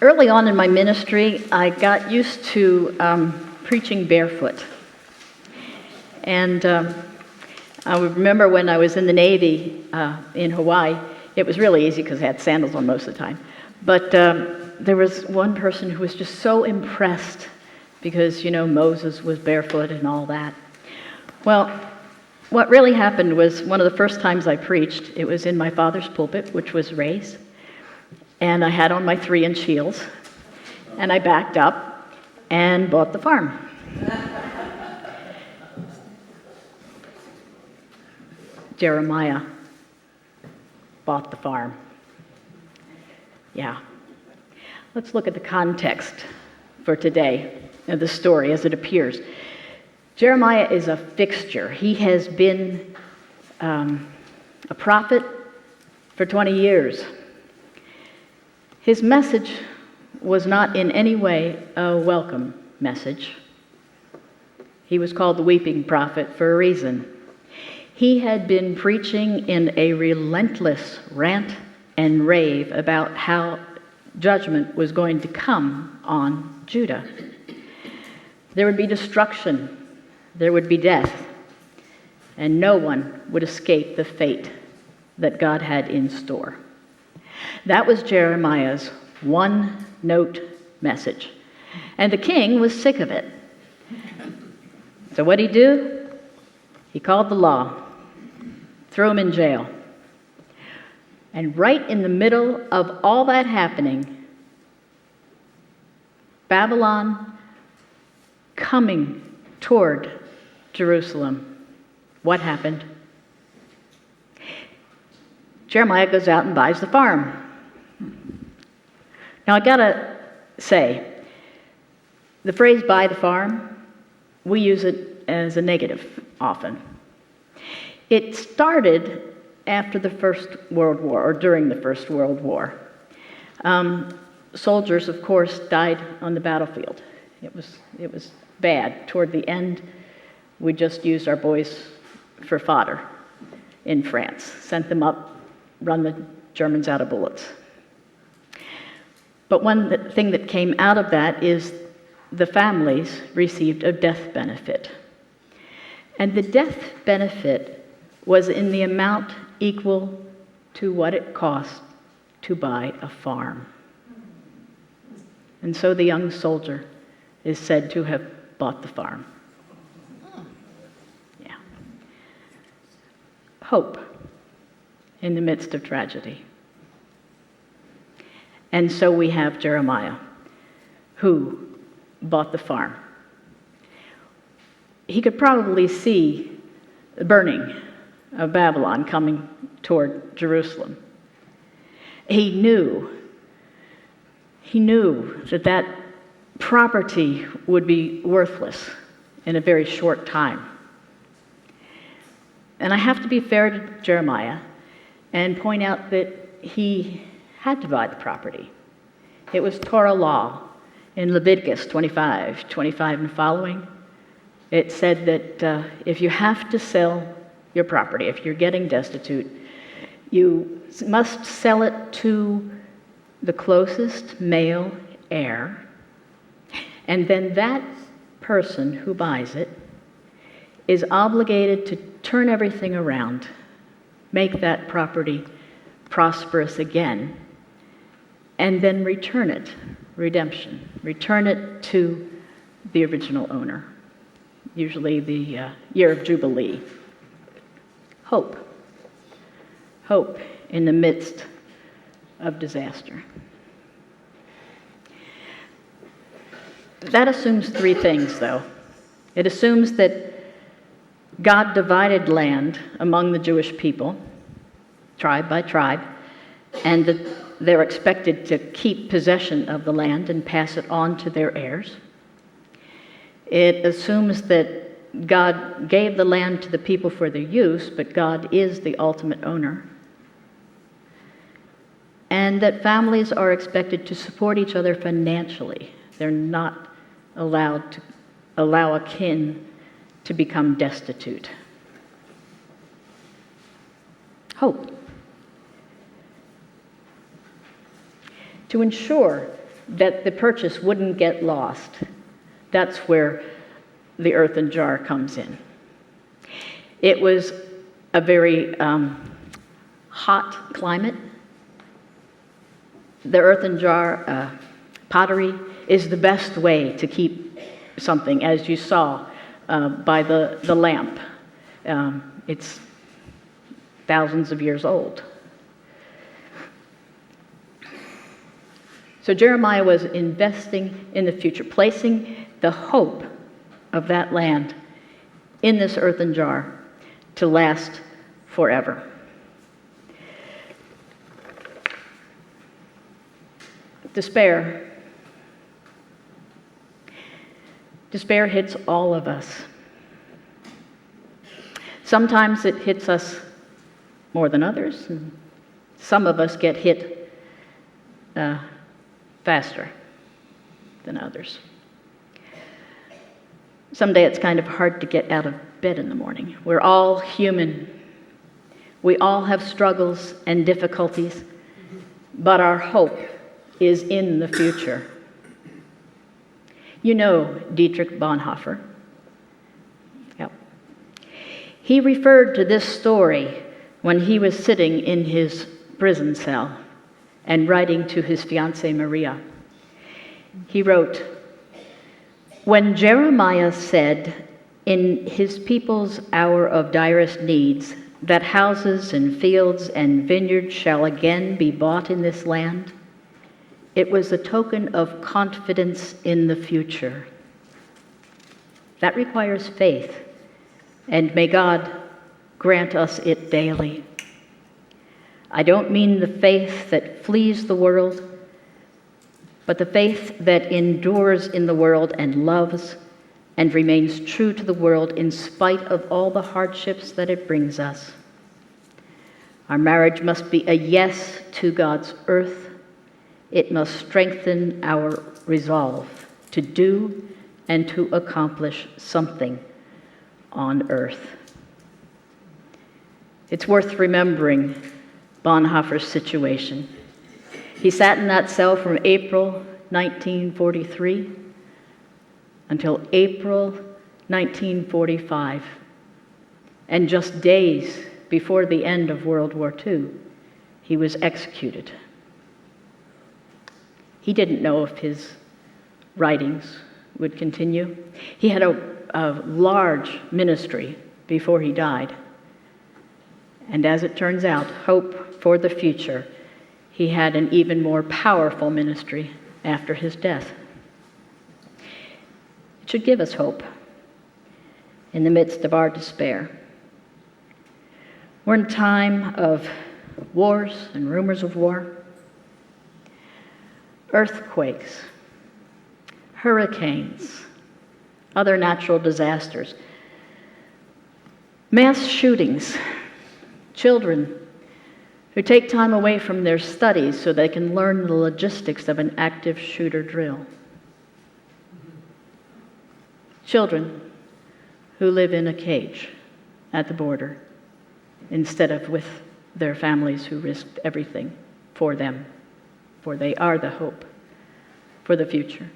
Early on in my ministry, I got used to preaching barefoot. And I remember when I was in the Navy in Hawaii, it was really easy because I had sandals on most of the time. But there was one person who was just so impressed because, Moses was barefoot and all that. Well, what really happened was one of the first times I preached, it was in my father's pulpit, which was raised. And I had on my 3-inch heels, and I backed up and bought the farm. Jeremiah bought the farm. Yeah. Let's look at the context for today of the story as it appears. Jeremiah is a fixture. He has been a prophet for 20 years. His message was not in any way a welcome message. He was called the weeping prophet for a reason. He had been preaching in a relentless rant and rave about how judgment was going to come on Judah. There would be destruction, there would be death, and no one would escape the fate that God had in store. That was Jeremiah's one-note message. And the king was sick of it. So what did he do? He called the law, threw him in jail. And right in the middle of all that happening, Babylon coming toward Jerusalem. What happened? Jeremiah goes out and buys the farm. Now I gotta say, the phrase buy the farm, we use it as a negative often. It started after the First World War, or during the First World War. Soldiers, of course, died on the battlefield. It was bad. Toward the end, we just used our boys for fodder in France, sent them up, run the Germans out of bullets. But one thing that came out of that is the families received a death benefit. And the death benefit was in the amount equal to what it cost to buy a farm. And so the young soldier is said to have bought the farm. Yeah. Hope in the midst of tragedy. And so we have Jeremiah, who bought the farm. He could probably see the burning of Babylon coming toward Jerusalem. He knew that that property would be worthless in a very short time. And I have to be fair to Jeremiah and point out that he had to buy the property. It was Torah law in Leviticus 25 and following. It said that if you have to sell your property, if you're getting destitute, you must sell it to the closest male heir, and then that person who buys it is obligated to turn everything around, make that property prosperous again, and then return it, redemption, return it to the original owner, usually the year of Jubilee. Hope in the midst of disaster. That assumes 3 things, though. It assumes that God divided land among the Jewish people, tribe by tribe, and that they're expected to keep possession of the land and pass it on to their heirs. It assumes that God gave the land to the people for their use, but God is the ultimate owner. And that families are expected to support each other financially. They're not allowed to allow a kin to become destitute. Hope. To ensure that the purchase wouldn't get lost. That's where the earthen jar comes in. It was a very hot climate. The earthen jar pottery is the best way to keep something, as you saw by the lamp. It's thousands of years old. So Jeremiah was investing in the future, placing the hope of that land in this earthen jar to last forever. Despair. Despair hits all of us. Sometimes it hits us more than others, and some of us get hit faster than others. Someday it's kind of hard to get out of bed in the morning. We're all human. We all have struggles and difficulties, but our hope is in the future. You know Dietrich Bonhoeffer. Yep. He referred to this story when he was sitting in his prison cell and writing to his fiancée Maria. He wrote, "When Jeremiah said in his people's hour of direst needs that houses and fields and vineyards shall again be bought in this land, it was a token of confidence in the future. That requires faith, and may God grant us it daily. I don't mean the faith that flees the world, but the faith that endures in the world and loves and remains true to the world in spite of all the hardships that it brings us. Our marriage must be a yes to God's earth. It must strengthen our resolve to do and to accomplish something on earth." It's worth remembering Bonhoeffer's situation. He sat in that cell from April 1943 until April 1945, and just days before the end of World War II, he was executed. He didn't know if his writings would continue. He had a large ministry before he died. And as it turns out, hope for the future, he had an even more powerful ministry after his death. It should give us hope in the midst of our despair. We're in a time of wars and rumors of war, earthquakes, hurricanes, other natural disasters, mass shootings, children who take time away from their studies so they can learn the logistics of an active shooter drill, children who live in a cage at the border instead of with their families who risked everything for them, for they are the hope for the future.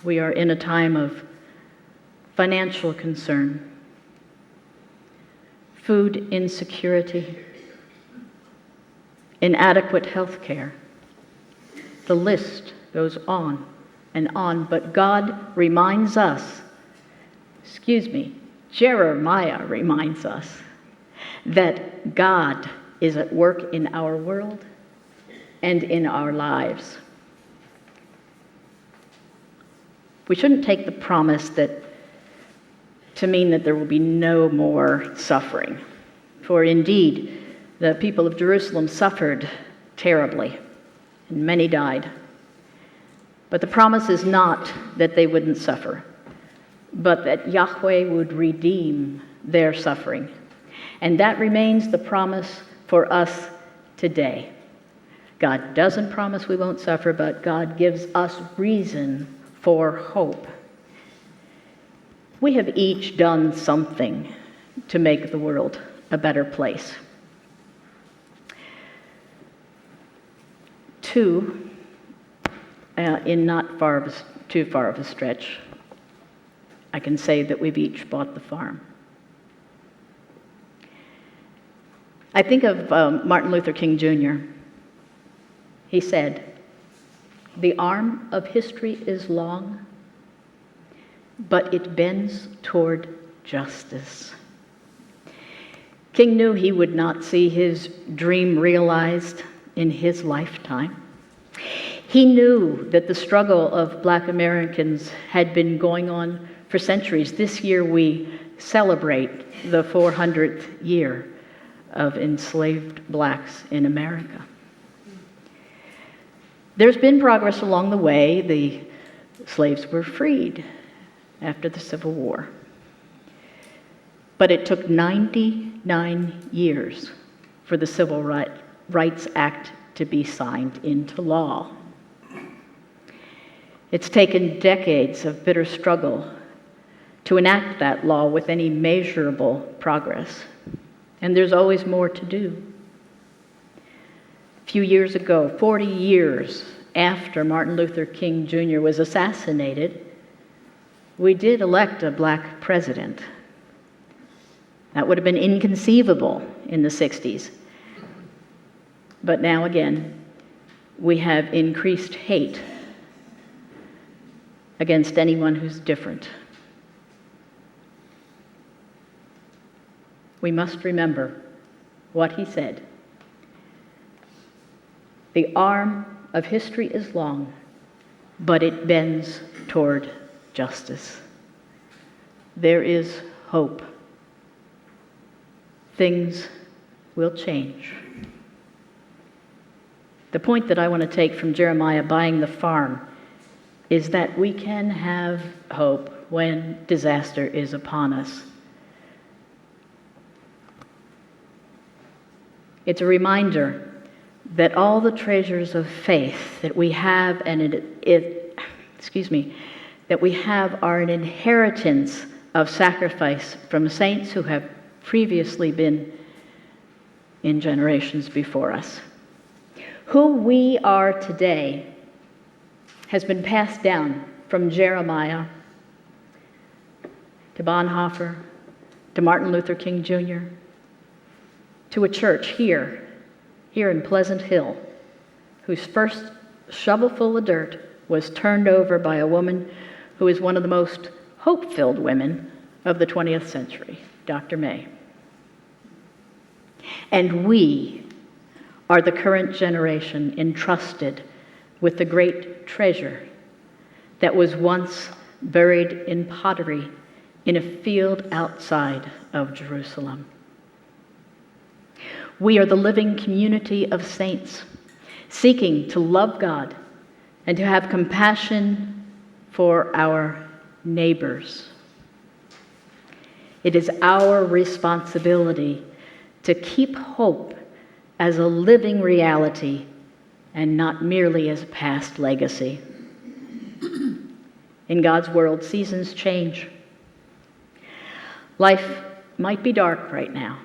We are in a time of financial concern, food insecurity, inadequate health care. The list goes on and on, but God reminds us, Jeremiah reminds us that God is at work in our world and in our lives. We shouldn't take the promise to mean that there will be no more suffering. For indeed, the people of Jerusalem suffered terribly, and many died. But the promise is not that they wouldn't suffer, but that Yahweh would redeem their suffering. And that remains the promise for us today. God doesn't promise we won't suffer, but God gives us reason for hope. We have each done something to make the world a better place. 2 in not too far of a stretch, I can say that we've each bought the farm. I think of Martin Luther King Jr. He said, "The arm of history is long, but it bends toward justice." King knew he would not see his dream realized in his lifetime. He knew that the struggle of Black Americans had been going on for centuries. This year we celebrate the 400th year of enslaved blacks in America. There's been progress along the way. The slaves were freed after the Civil War. But it took 99 years for the Civil Rights Act to be signed into law. It's taken decades of bitter struggle to enact that law with any measurable progress. And there's always more to do. A few years ago, 40 years after Martin Luther King Jr. was assassinated, we did elect a black president. That would have been inconceivable in the 60s. But now again, we have increased hate against anyone who's different. We must remember what he said. The arm of history is long, but it bends toward justice. There is hope. Things will change. The point that I want to take from Jeremiah buying the farm is that we can have hope when disaster is upon us. It's a reminder that all the treasures of faith that we have that we have are an inheritance of sacrifice from saints who have previously been in generations before us. Who we are today has been passed down from Jeremiah to Bonhoeffer to Martin Luther King Jr. to a church here in Pleasant Hill, whose first shovelful of dirt was turned over by a woman who is one of the most hope-filled women of the 20th century, Dr. May. And we are the current generation entrusted with the great treasure that was once buried in pottery in a field outside of Jerusalem. We are the living community of saints, seeking to love God and to have compassion for our neighbors. It is our responsibility to keep hope as a living reality and not merely as a past legacy. In God's world, seasons change. Life might be dark right now,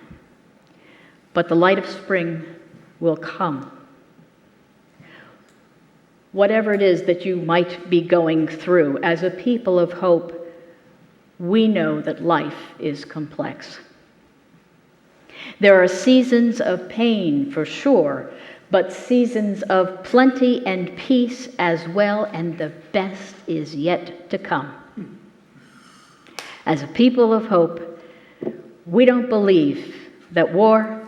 but the light of spring will come. Whatever it is that you might be going through, as a people of hope, we know that life is complex. There are seasons of pain, for sure, but seasons of plenty and peace as well, and the best is yet to come. As a people of hope, we don't believe that war,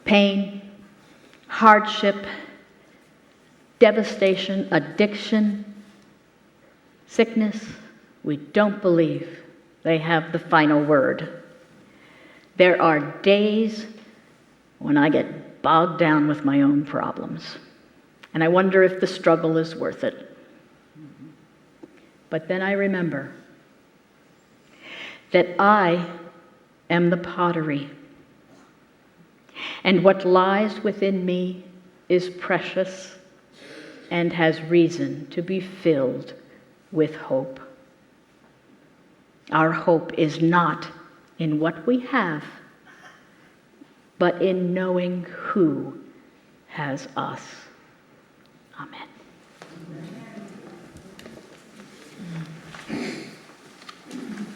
pain, hardship, devastation, addiction, sickness, we don't believe they have the final word. There are days when I get bogged down with my own problems, and I wonder if the struggle is worth it. But then I remember that I am the pottery, and what lies within me is precious and has reason to be filled with hope. Our hope is not in what we have, but in knowing who has us. Amen.